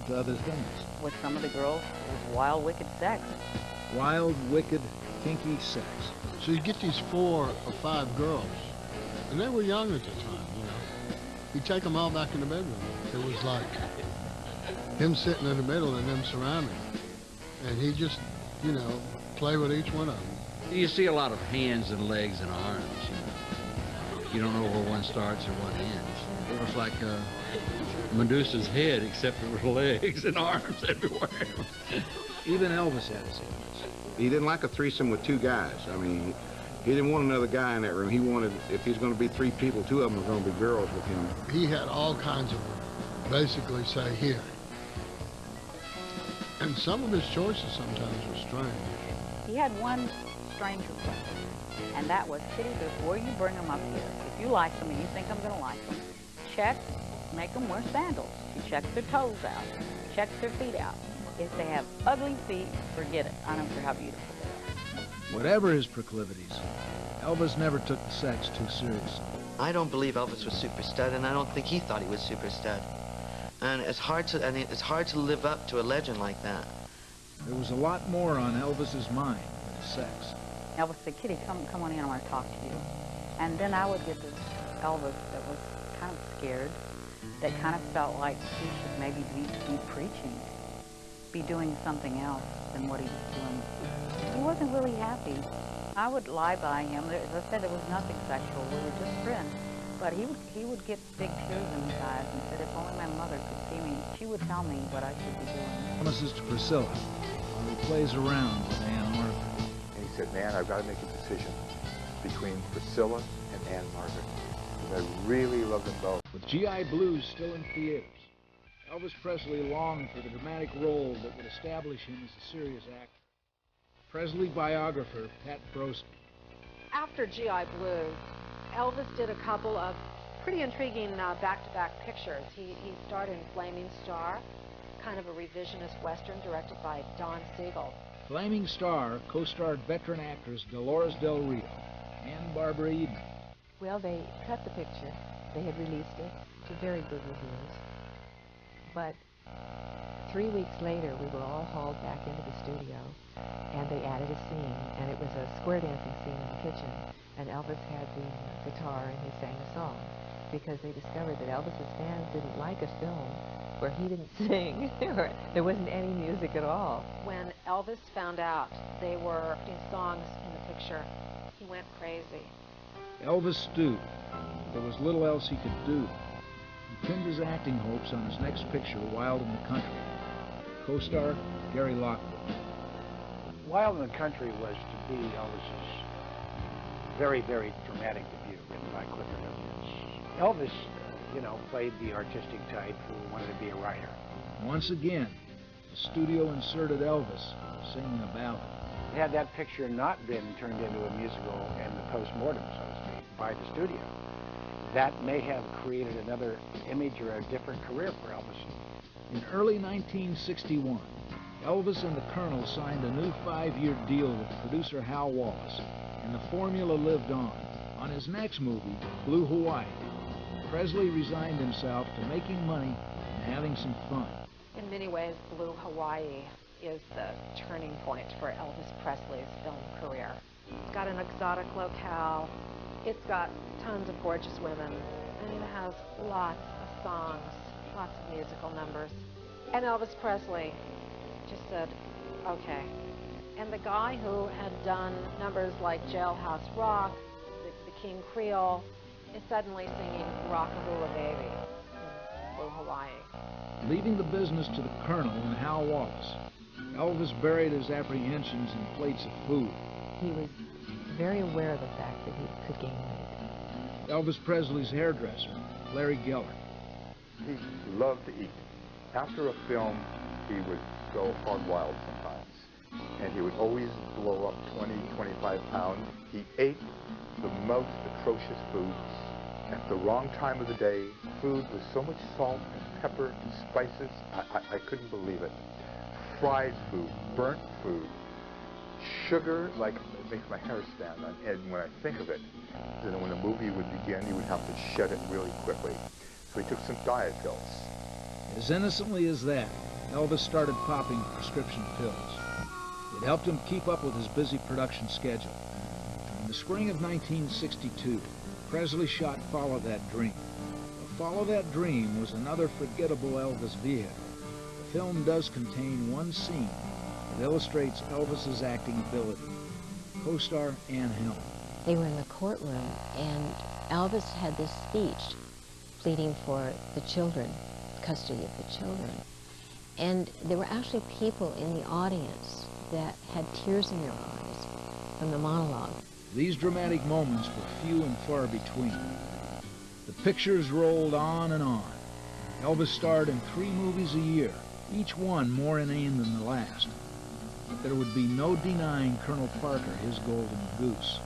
to other things. With some of the girls, it was wild, wicked sex. Wild, wicked, kinky sex. So you get these 4 or 5 girls, and they were young at the time, you know. He'd take them all back in the bedroom. It was like him sitting in the middle and them surrounding him. And he'd just, you know, play with each one of them. You see a lot of hands and legs and arms. You don't know where one starts or one ends. It was like Medusa's head, except there were legs and arms everywhere. Even Elvis had his hands. He didn't like a threesome with 2 guys. I mean, he didn't want another guy in that room. He wanted, if he's going to be 3 people, 2 of them are going to be girls with him. He had all kinds of, basically say, here. And some of his choices sometimes were strange. He had one strange request, and that was, Kitty, before you bring them up here, if you like them and you think I'm going to like them, check, make them wear sandals. He checks their toes out, checks their feet out. If they have ugly feet, forget it. I don't care how beautiful they are. Whatever his proclivities, Elvis never took the sex too seriously. I don't believe Elvis was super stud, and I don't think he thought he was super stud. And it's hard to live up to a legend like that. There was a lot more on Elvis's mind than his sex. Elvis said, Kitty, come on in, I want to talk to you. And then I would get this Elvis that was kind of scared, that kind of felt like he should maybe be preaching, be doing something else than what he was doing. He wasn't really happy. I would lie by him. As I said, there was nothing sexual. We were just friends. But he would get big tears in his eyes and said, if only my mother could see me, she would tell me what I should be doing. Promises to Priscilla, while he plays around with Anne Margaret. And he said, man, I've got to make a decision between Priscilla and Anne Margaret. Because I really love them both. With G.I. Blues still in theaters, Elvis Presley longed for the dramatic role that would establish him as a serious actor. Presley biographer Pat Brosky. After G.I. Blues, Elvis did a couple of pretty intriguing back-to-back pictures. He starred in Flaming Star, kind of a revisionist Western directed by Don Siegel. Flaming Star co-starred veteran actors Dolores Del Rio and Barbara Eden. Well, they cut the picture. They had released it to very good reviews. But 3 weeks later, we were all hauled back into the studio, and they added a scene, and it was a square dancing scene in the kitchen. And Elvis had the guitar and he sang a song, because they discovered that Elvis's fans didn't like a film where he didn't sing, or there wasn't any music at all. When Elvis found out they were putting songs in the picture, he went crazy. Elvis stewed. There was little else he could do. He pinned his acting hopes on his next picture, Wild in the Country. Co-star Gary Lockwood. Wild in the Country was to be Elvis's very, very dramatic debut, written by Clifford Evans. Elvis, you know, played the artistic type who wanted to be a writer. Once again, the studio inserted Elvis singing a ballad. Had that picture not been turned into a musical and the post-mortem, so to speak, by the studio, that may have created another image or a different career for Elvis. In early 1961, Elvis and the Colonel signed a new 5-year deal with producer Hal Wallace, and the formula lived on. On his next movie, Blue Hawaii, Presley resigned himself to making money and having some fun. In many ways, Blue Hawaii is the turning point for Elvis Presley's film career. It's got an exotic locale, it's got tons of gorgeous women, and it has lots of songs, lots of musical numbers. And Elvis Presley just said, okay. And the guy who had done numbers like Jailhouse Rock, the King Creole, is suddenly singing Rockaboola Baby in Blue Hawaii. Leaving the business to the Colonel and Hal Wallace, Elvis buried his apprehensions in plates of food. He was very aware of the fact that he could gain weight. Elvis Presley's hairdresser, Larry Geller. He loved to eat. After a film, he would go hog wild sometimes. And he would always blow up 20, 25 pounds. He ate the most atrocious foods at the wrong time of the day. Food with so much salt and pepper and spices, I couldn't believe it. Fried food, burnt food, sugar, like it makes my hair stand on end when I think of it. Then when the movie would begin, he would have to shed it really quickly. So he took some diet pills. As innocently as that, Elvis started popping prescription pills. It helped him keep up with his busy production schedule. In the spring of 1962, Presley shot Follow That Dream. But Follow That Dream was another forgettable Elvis vehicle. The film does contain one scene that illustrates Elvis's acting ability. Co-star Ann Helm. They were in the courtroom, and Elvis had this speech pleading for the children, custody of the children. And there were actually people in the audience that had tears in their eyes from the monologue. These dramatic moments were few and far between. The pictures rolled on and on. Elvis starred in 3 movies a year, each one more inane than the last. But there would be no denying Colonel Parker his golden goose.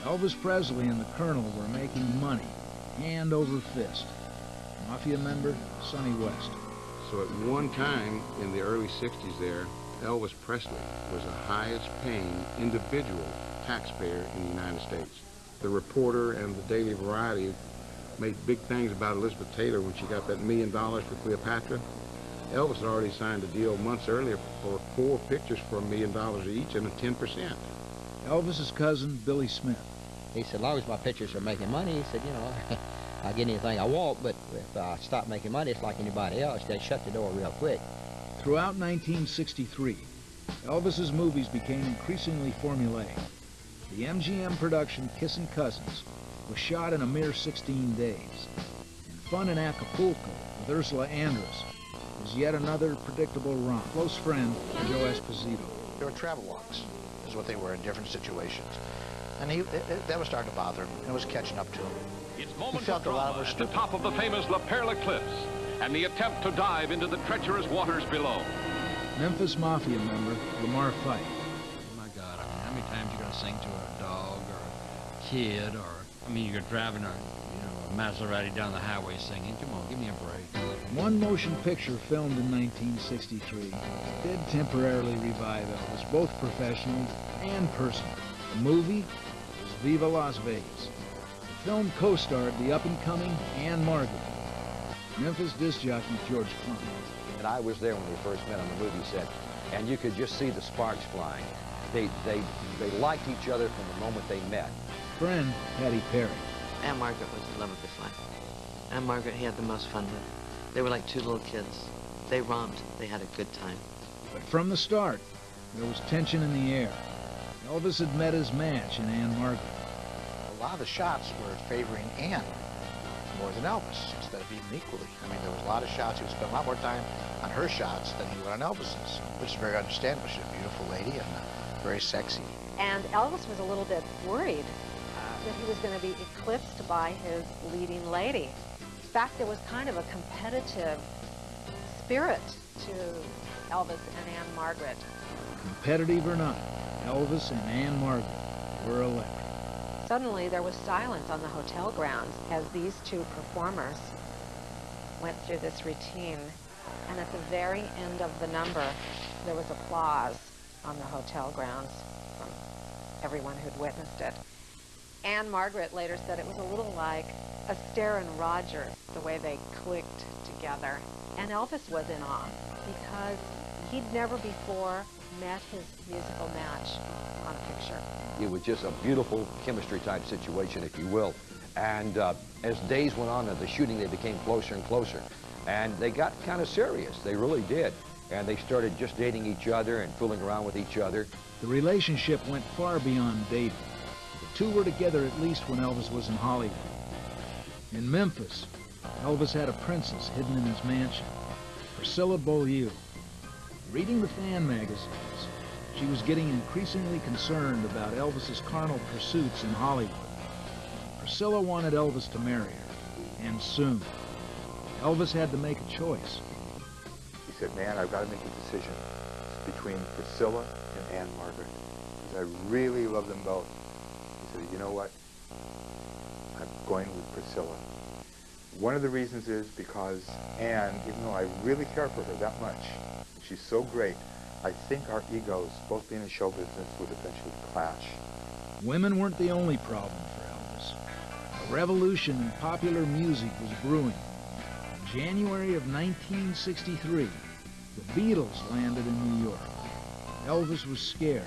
Elvis Presley and the Colonel were making money, hand over fist. Mafia member Sonny West. So at one time in the early 60s there, Elvis Presley was the highest paying individual taxpayer in the United States. The Reporter and the Daily Variety made big things about Elizabeth Taylor when she got that $1 million for Cleopatra. Elvis had already signed a deal months earlier for 4 pictures for $1 million each and a 10%. Elvis's cousin, Billy Smith. He said, as long as my pictures are making money, he said, you know, I'll get anything I want, but if I stop making money, it's like anybody else. They shut the door real quick. Throughout 1963, Elvis's movies became increasingly formulaic. The MGM production Kissin' Cousins was shot in a mere 16 days. And Fun in Acapulco with Ursula Andress was yet another predictable romp. Close friend, Joe Esposito. They were travel walks, is what they were in different situations. And that was starting to bother him, and it was catching up to him. It's moments of drama at the top of the famous La Perla Cliffs, and the attempt to dive into the treacherous waters below. Memphis Mafia member Lamar Fife. Oh my God, I mean, how many times are you going to sing to a dog or a kid or, I mean, you're driving a Maserati down the highway singing. Come on, give me a break. One motion picture filmed in 1963 did temporarily revive Elvis, both professionally and personally. The movie was Viva Las Vegas. The film co-starred the up-and-coming Ann Margaret, Memphis disc jockey George Clooney. And I was there when we first met on the movie set, and you could just see the sparks flying. They liked each other from the moment they met. Friend Patty Perry. Ann Margaret was the love of his life. Ann Margaret he had the most fun with. They were like 2 little kids. They romped. They had a good time. But from the start, there was tension in the air. Elvis had met his match in Ann Margaret. A lot of the shots were favoring Ann more than Elvis, instead of even equally. I mean, there was a lot of shots. He would spend a lot more time on her shots than he would on Elvis's, which is very understandable. She's a beautiful lady and very sexy. And Elvis was a little bit worried that he was going to be eclipsed by his leading lady. In fact, there was kind of a competitive spirit to Elvis and Ann Margaret. Competitive or not, Elvis and Ann Margaret were electric. Suddenly, there was silence on the hotel grounds as these 2 performers went through this routine. And at the very end of the number, there was applause on the hotel grounds from everyone who'd witnessed it. Ann Margaret later said it was a little like Astaire and Rogers, the way they clicked together. And Elvis was in awe because he'd never before met his musical match on a picture. It was just a beautiful chemistry type situation, if you will. And as days went on in the shooting, they became closer and closer. And they got kind of serious. They really did. And they started just dating each other and fooling around with each other. The relationship went far beyond dating. The 2 were together at least when Elvis was in Hollywood. In Memphis, Elvis had a princess hidden in his mansion, Priscilla Beaulieu. Reading the fan magazines, she was getting increasingly concerned about Elvis's carnal pursuits in Hollywood. Priscilla wanted Elvis to marry her, and soon. Elvis had to make a choice. He said, man, I've got to make a decision between Priscilla and Ann Margaret, because I really love them both. He said, you know what? I'm going with Priscilla. One of the reasons is because Ann, even though I really care for her that much, she's so great, I think our egos, both being in show business, would eventually clash. Women weren't the only problem for Elvis. A revolution in popular music was brewing. In January of 1963, The Beatles landed in New York. Elvis was scared.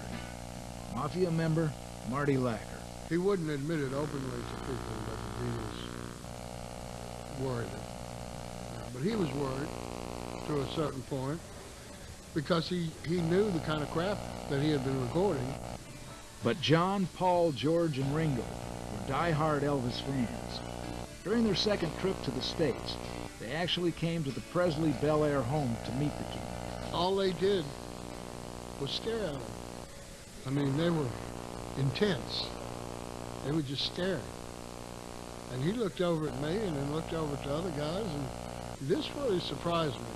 Mafia member Marty Lacker. He wouldn't admit it openly to people that the Beatles worried him. But he was worried to a certain point because he knew the kind of crap that he had been recording. But John, Paul, George, and Ringo were die-hard Elvis fans. During their second trip to the States, they actually came to the Presley Bel Air home to meet the king. All they did was stare at him. I mean, they were intense. They would just stare. And he looked over at me and then looked over to other guys, and this really surprised me.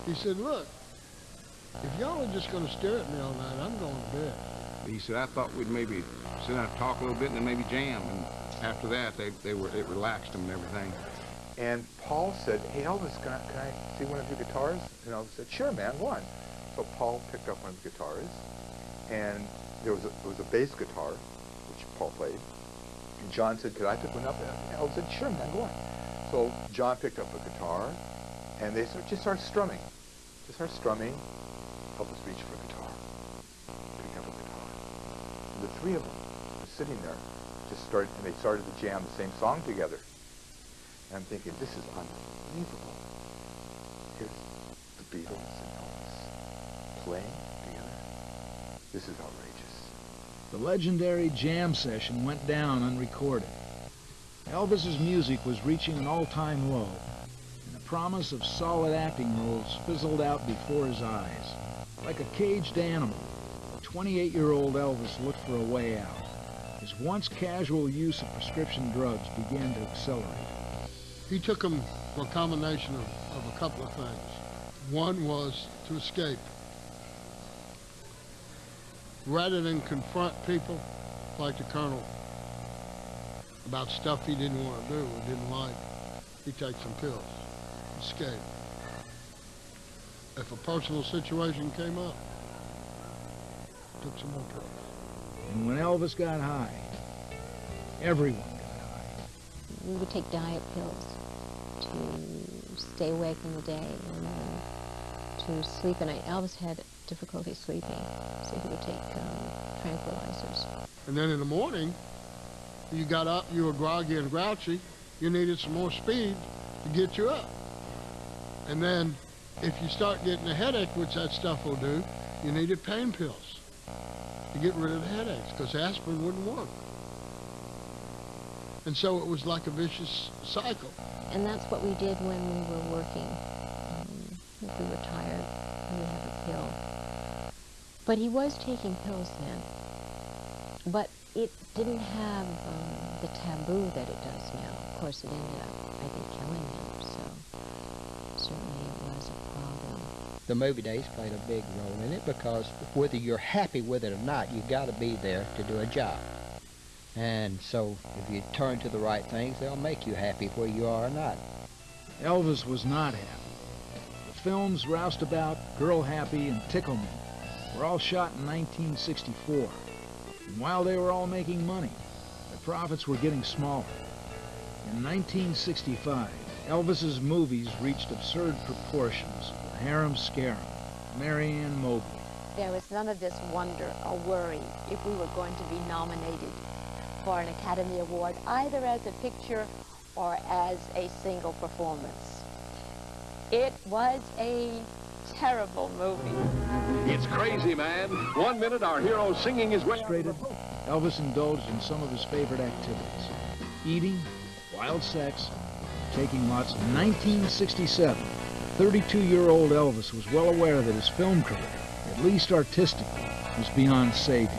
He said, look, if y'all are just going to stare at me all night, I'm going to bed. He said, I thought we'd maybe sit down and talk a little bit and then maybe jam. And after that, it relaxed them and everything. And Paul said, hey, Elvis, can I see one of your guitars? And Elvis said, sure, man, one. So Paul picked up one of the guitars, and it was a bass guitar, which Paul played. And John said, could I pick one up? And Elvis said, sure, man, go on. So John picked up a guitar, and they just started strumming. Elvis reached for a guitar, picked up a guitar. And the three of them were sitting there, and they started to jam the same song together. And I'm thinking, this is unbelievable. Here's the Beatles and Elvis playing together. This is outrageous. The legendary jam session went down unrecorded. Elvis's music was reaching an all-time low, and the promise of solid acting roles fizzled out before his eyes. Like a caged animal, the 28-year-old Elvis looked for a way out. His once casual use of prescription drugs began to accelerate. He took them for a combination of a couple of things. One was to escape. Rather than confront people like the Colonel about stuff he didn't want to do or didn't like, he'd take some pills, escape. If a personal situation came up, took some more pills. And when Elvis got high, everyone got high. We would take diet pills to stay awake in the day and to sleep at night. Elvis had difficulty sleeping, so he would take tranquilizers. And then in the morning, you got up, you were groggy and grouchy, you needed some more speed to get you up. And then if you start getting a headache, which that stuff will do, you needed pain pills to get rid of the headaches, because aspirin wouldn't work. And so it was like a vicious cycle. And that's what we did when we were working. If we were tired, we would have a pill. But he was taking pills then. But it didn't have the taboo that it does now. Of course, it ended up, I think, killing him, so certainly it was a problem. The movie days played a big role in it because whether you're happy with it or not, you got to be there to do a job. And so if you turn to the right things, they'll make you happy where you are or not. Elvis was not happy. The films Roustabout, Girl Happy, and Tickleman were all shot in 1964. And while they were all making money, the profits were getting smaller. In 1965, Elvis's movies reached absurd proportions with Harem Scarum, Marianne Mobley. There was none of this wonder or worry if we were going to be nominated for an Academy Award, either as a picture or as a single performance. It was a terrible movie. It's crazy, man. 1 minute our hero's singing his way. Frustrated, Elvis indulged in some of his favorite activities: eating, wild sex, taking lots. In 1967, 32-year-old Elvis was well aware that his film career, at least artistically, was beyond saving.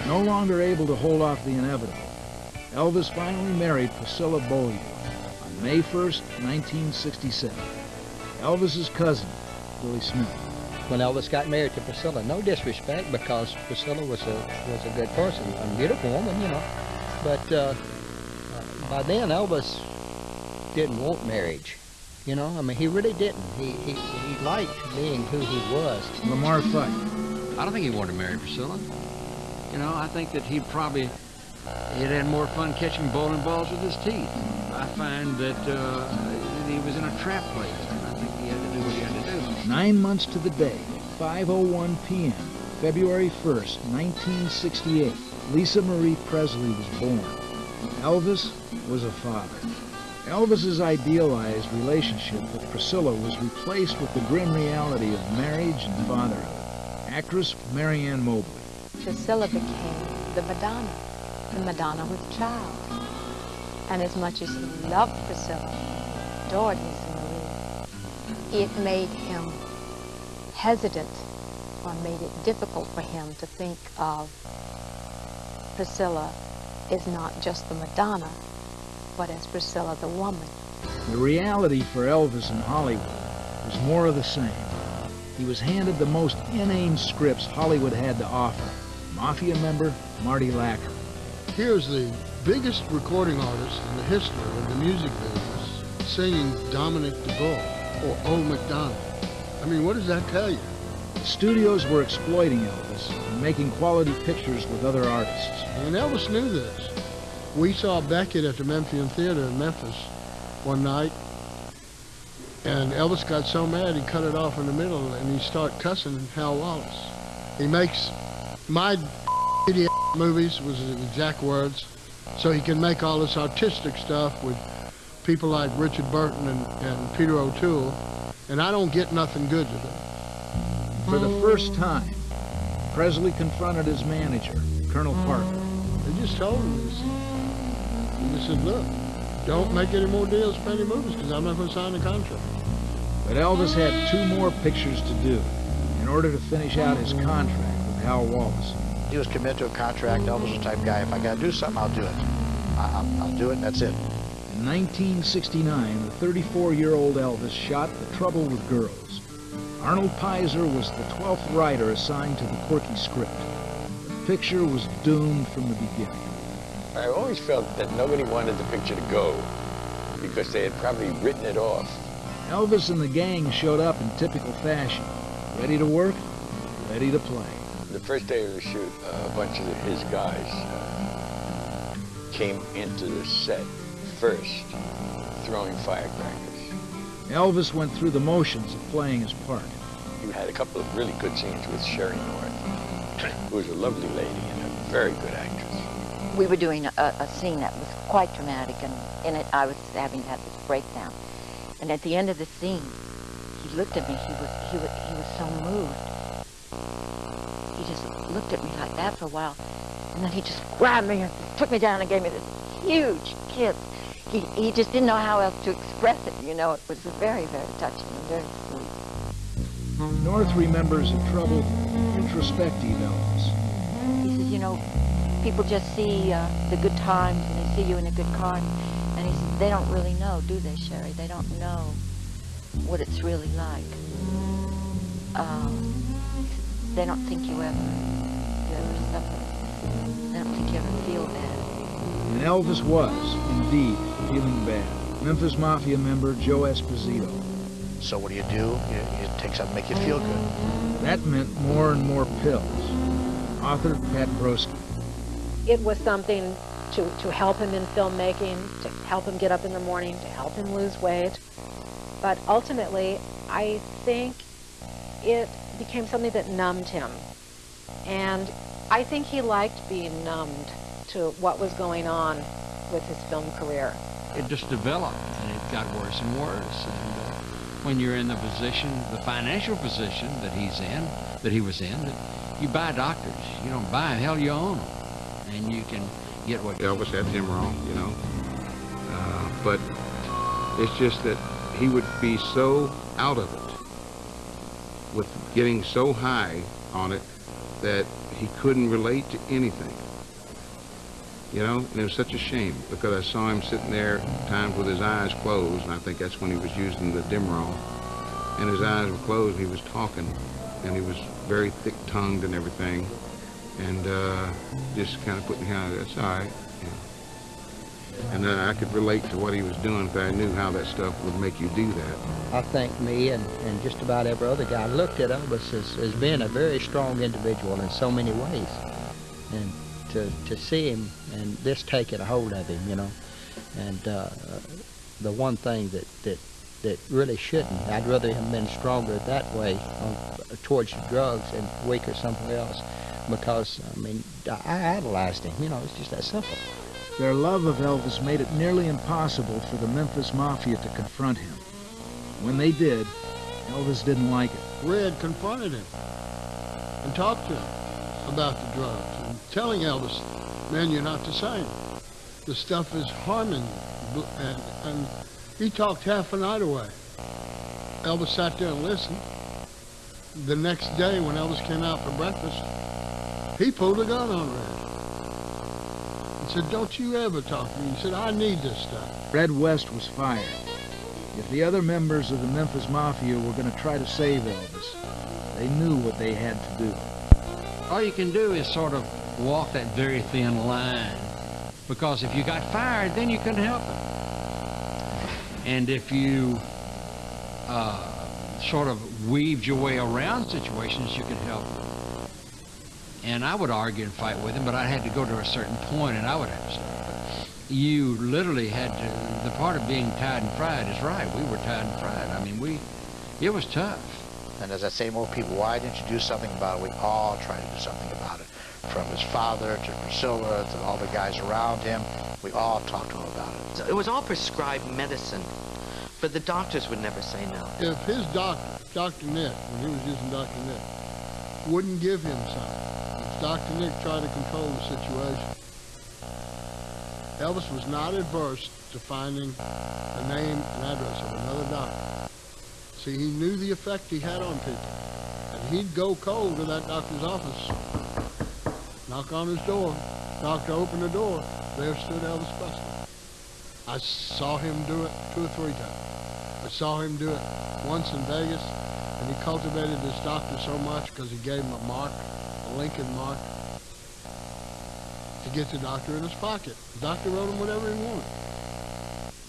No longer able to hold off the inevitable, Elvis finally married Priscilla Beaulieu on May 1st, 1967. Elvis's cousin, Billy Smith. When Elvis got married to Priscilla, no disrespect, because Priscilla was a good person, a beautiful woman, you know. But by then, Elvis didn't want marriage. You know, I mean, he really didn't. He liked being who he was. Lamar Fife. I don't think he wanted to marry Priscilla. You know, I think that he'd had more fun catching bowling balls with his teeth. I find that he was in a trap place, and I think he had to do what he had to do. 9 months to the day, 5:01 p.m., February 1st, 1968, Lisa Marie Presley was born. Elvis was a father. Elvis's idealized relationship with Priscilla was replaced with the grim reality of marriage and fatherhood. Actress Marianne Mobley. Priscilla became the Madonna with child. And as much as he loved Priscilla, adored Lisa Marie, it made him hesitant, or made it difficult for him to think of Priscilla as not just the Madonna, but as Priscilla the woman. The reality for Elvis in Hollywood was more of the same. He was handed the most inane scripts Hollywood had to offer. Mafia member Marty Lacker. Here's the biggest recording artist in the history of the music business singing Dominic DeBoer or Old MacDonald. I mean, what does that tell you? The studios were exploiting Elvis and making quality pictures with other artists. And Elvis knew this. We saw Beckett at the Memphian Theater in Memphis one night, and Elvis got so mad he cut it off in the middle and he started cussing Hal Wallace. He makes my idiot movies, was his exact words, so he can make all this artistic stuff with people like Richard Burton and Peter O'Toole, and I don't get nothing good to them. For the first time, Presley confronted his manager, Colonel Parker. They just told him this. He said, look, don't make any more deals for any movies because I'm not going to sign the contract. But Elvis had 2 more pictures to do in order to finish out his contract with Hal Wallace. He was committed to a contract. Elvis was the type of guy, if I got to do something, I'll do it. I'll do it, and that's it. In 1969, the 34-year-old Elvis shot The Trouble with Girls. Arnold Pizer was the 12th writer assigned to the quirky script. The picture was doomed from the beginning. I always felt that nobody wanted the picture to go because they had probably written it off. Elvis and the gang showed up in typical fashion. Ready to work, ready to play. The first day of the shoot, a bunch of his guys came into the set first, throwing firecrackers. Elvis went through the motions of playing his part. We had a couple of really good scenes with Sherry North, who was a lovely lady and a very good actress. We were doing a scene that was quite dramatic, and in it I was having to have this breakdown. And at the end of the scene, he looked at me. He was so moved. He just looked at me like that for a while, and then he just grabbed me and took me down and gave me this huge kiss. He just didn't know how else to express it, you know. It was very, very touching and very sweet. North remembers a troubled, introspective Elvis. He says, you know, people just see the good times and they see you in a good car. And he says, they don't really know, do they, Sherry? They don't know what it's really like. They don't think you ever suffer. They don't think you ever feel bad. And Elvis was, indeed, feeling bad. Memphis Mafia member Joe Esposito. So what do? You take something to make you feel good. That meant more and more pills. Author Pat Broski. It was something to help him in filmmaking, to help him get up in the morning, to help him lose weight. But ultimately, I think it became something that numbed him. And I think he liked being numbed to what was going on with his film career. It just developed, and it got worse and worse. And when you're in the position, the financial position that he was in, that you buy doctors. You don't buy them, hell, you own them. And you can get what... Elvis had him wrong, you know. But it's just that he would be so out of it, with getting so high on it, that he couldn't relate to anything. You know, and it was such a shame because I saw him sitting there at times with his eyes closed, and I think that's when he was using the Demerol. And his eyes were closed, he was talking, and he was very thick-tongued and everything, and just kind of putting kind of, that's all right. You know. And I could relate to what he was doing if I knew how that stuff would make you do that. I think me and just about every other guy looked at Elvis as being a very strong individual in so many ways. And to see him and this taking a hold of him, you know. And the one thing that that really shouldn't. I'd rather have been stronger that way towards drugs and weaker somewhere else, because, I mean, I idolized him. You know, it's just that simple. Their love of Elvis made it nearly impossible for the Memphis Mafia to confront him. When they did, Elvis didn't like it. Red confronted him and talked to him about the drugs and telling Elvis, man, you're not the same. The stuff is harming you. And he talked half a night away. Elvis sat there and listened. The next day when Elvis came out for breakfast, he pulled a gun on Red and said, don't you ever talk to me. He said, I need this stuff. Red West was fired. If the other members of the Memphis Mafia were going to try to save Elvis, they knew what they had to do. All you can do is sort of walk that very thin line, because if you got fired, then you couldn't help it. And if you sort of weaved your way around situations, you could help it. And I would argue and fight with him, but I had to go to a certain point, and I would have to stop. You literally had to, the part of being tied and fried is right. We were tied and fried. I mean, it was tough. And as I say, more people, why didn't you do something about it? We all tried to do something about it. From his father to Priscilla to all the guys around him, we all talked to him about it. So it was all prescribed medicine, but the doctors would never say no. If his doctor, Dr. Nick, when he was using Dr. Nick, wouldn't give him something, if Dr. Nick tried to control the situation, Elvis was not adverse to finding the name and address of another doctor. See, he knew the effect he had on people. And he'd go cold to that doctor's office, knock on his door, doctor opened the door, there stood Elvis Presley. I saw him do it 2 or 3 times. I saw him do it once in Vegas, and he cultivated this doctor so much because he gave him a mark, a Lincoln mark, to get the doctor in his pocket. The doctor wrote him whatever he wanted.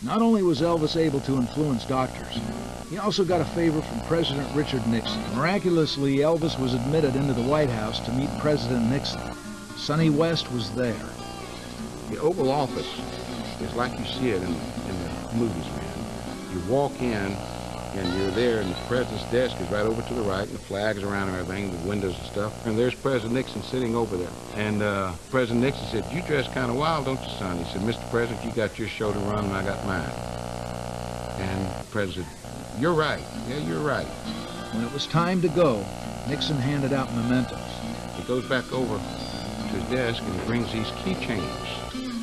Not only was Elvis able to influence doctors, he also got a favor from President Richard Nixon. Miraculously, Elvis was admitted into the White House to meet President Nixon. Sonny West was there. The Oval Office is like you see it in the movies, man. You walk in, and you're there, and the president's desk is right over to the right, and the flags around and everything, the windows and stuff. And there's President Nixon sitting over there. And President Nixon said, you dress kind of wild, don't you, son? He said, Mr. President, you got your show to run, and I got mine. And the president said, you're right. Yeah, you're right. When it was time to go, Nixon handed out mementos. He goes back over to his desk, and he brings these keychains.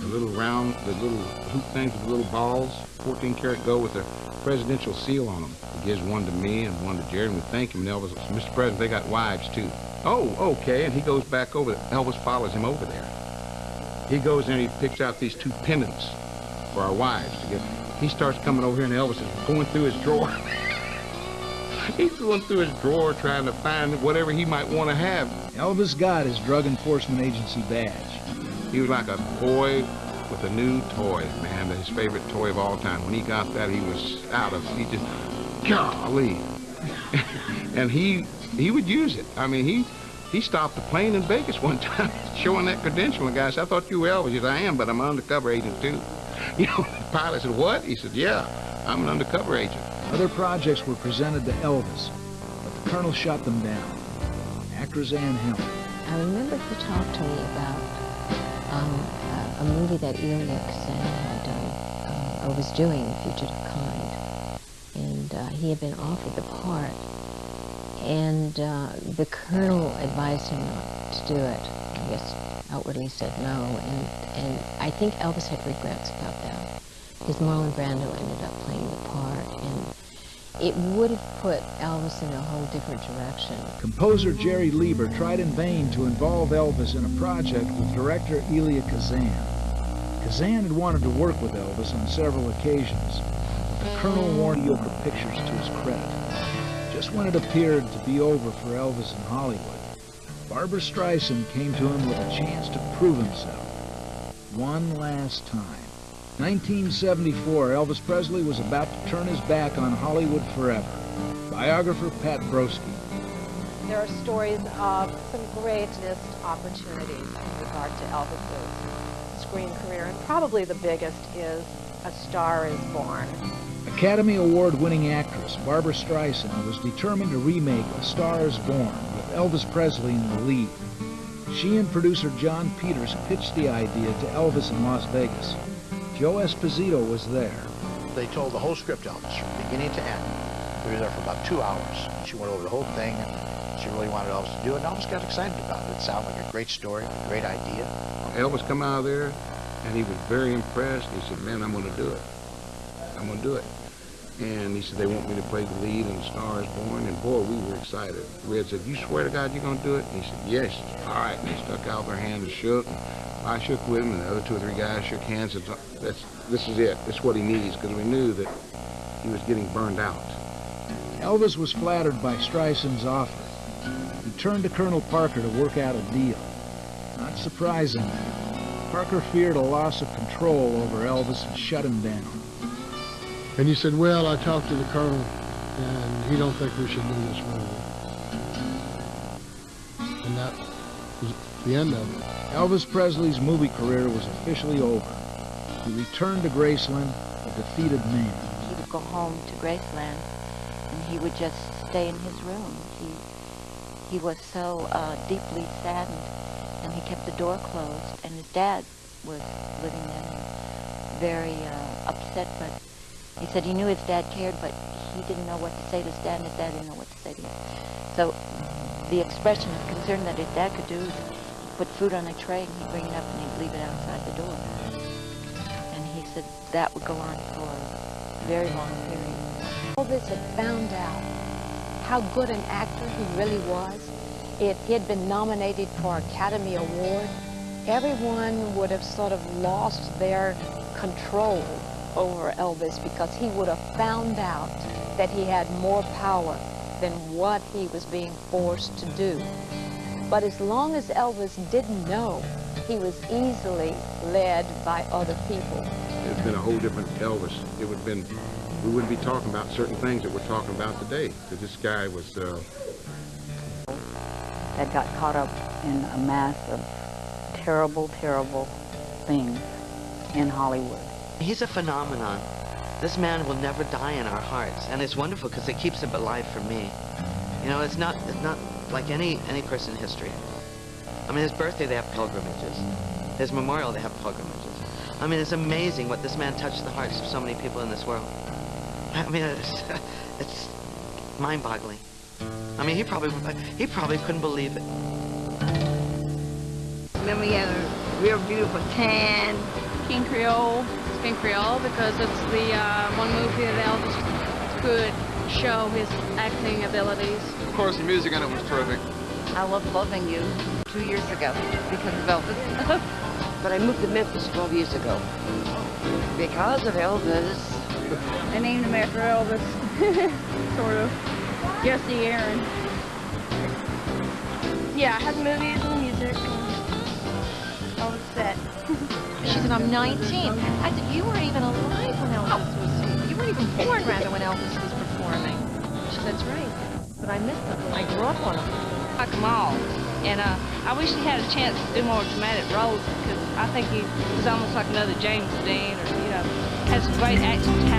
The little round, the little hoop things with the little balls, 14-karat gold with the presidential seal on them. He gives one to me and one to Jerry, and we thank him. And Elvis says, Mr. President, they got wives too. Oh, okay. And he goes back over there. Elvis follows him over there. He goes in and he picks out these 2 pendants for our wives to get. He starts coming over here, and Elvis is going through his drawer. He's going through his drawer trying to find whatever he might want to have. Elvis got his Drug Enforcement Agency badge. He was like a boy with a new toy, man, his favorite toy of all time. When he got that, he was out of, he just, golly. And he would use it. I mean, he stopped the plane in Vegas one time showing that credential. And the guy said, I thought you were Elvis. He said, I am, but I'm an undercover agent too. You know, the pilot said, what? He said, yeah, I'm an undercover agent. Other projects were presented to Elvis, but the Colonel shot them down. Actress Ann Helm. I remember he talked to me about a movie that Elvis had done, or was doing, Fugitive Kind, and he had been offered the part, and the Colonel advised him not to do it. I guess outwardly said no, and I think Elvis had regrets about that, because Marlon Brando ended up playing the part, and it would have put Elvis in a whole different direction. Composer Jerry Lieber tried in vain to involve Elvis in a project with director Elia Kazan. Kazan had wanted to work with Elvis on several occasions, but the Colonel warned Yoker Pictures to his credit. Just when it appeared to be over for Elvis in Hollywood, Barbra Streisand came to him with a chance to prove himself. One last time. 1974, Elvis Presley was about to turn his back on Hollywood forever. Biographer Pat Broski. There are stories of some great missed opportunities in regard to Elvis's screen career, and probably the biggest is A Star is Born. Academy Award-winning actress Barbra Streisand was determined to remake A Star is Born with Elvis Presley in the lead. She and producer John Peters pitched the idea to Elvis in Las Vegas. Joe Esposito was there. They told the whole script to Elvis from beginning to end. We were there for about 2 hours. She went over the whole thing. She really wanted Elvis to do it, and Elvis got excited about it. It sounded like a great story, a great idea. Elvis come out of there, and he was very impressed. He said, man, I'm going to do it. I'm going to do it. And he said, they want me to play the lead in A Star is Born. And boy, we were excited. Red said, you swear to God you're going to do it? And he said, yes. All right. And they stuck out their hands and shook. And I shook with him, and the other 2 or 3 guys shook hands. And this is it. This is what he needs, because we knew that he was getting burned out. Elvis was flattered by Streisand's offer. He turned to Colonel Parker to work out a deal. Not surprisingly, Parker feared a loss of control over Elvis and shut him down. And he said, well, I talked to the colonel, and he don't think we should do this movie. And that was the end of it. Elvis Presley's movie career was officially over. He returned to Graceland, a defeated man. He would go home to Graceland, and he would just stay in his room. He was so deeply saddened, and he kept the door closed, and his dad was living there, very upset, but he said he knew his dad cared, but he didn't know what to say to his dad, and his dad didn't know what to say to him. So the expression of concern that his dad could do is he'd put food on a tray, and he'd bring it up, and he'd leave it outside the door. And he said that would go on for a very long period. Elvis had found out how good an actor he really was. If he had been nominated for an Academy Award, everyone would have sort of lost their control over Elvis, because he would have found out that he had more power than what he was being forced to do. But as long as Elvis didn't know, he was easily led by other people. It had been a whole different Elvis. It would have been, we wouldn't be talking about certain things that we're talking about today, because this guy was... that got caught up in a mass of terrible, terrible things in Hollywood. He's a phenomenon. This man will never die in our hearts, and it's wonderful because it keeps him alive for me. You know, it's not like any person in history. I mean, his birthday they have pilgrimages. His memorial they have pilgrimages. I mean, it's amazing what this man touched the hearts of so many people in this world. I mean, it's mind-boggling. I mean, he probably couldn't believe it. Remember, he had a real beautiful tan. King Creole. King Creole because it's the one movie that Elvis could show his acting abilities. Of course, the music on it was terrific. I loved Loving You 2 years ago because of Elvis. But I moved to Memphis 12 years ago because of Elvis. They named him after Elvis, sort of. Jesse Aaron. Yeah, I had movies and music. And all was set. She said, I'm 19. I said, you weren't even alive when Elvis was, you weren't even born, rather, when Elvis was performing. She said, that's right. But I missed them. I grew up on them. I like them all. And I wish he had a chance to do more dramatic roles, because I think he was almost like another James Dean, or, you know, has some great acting talent.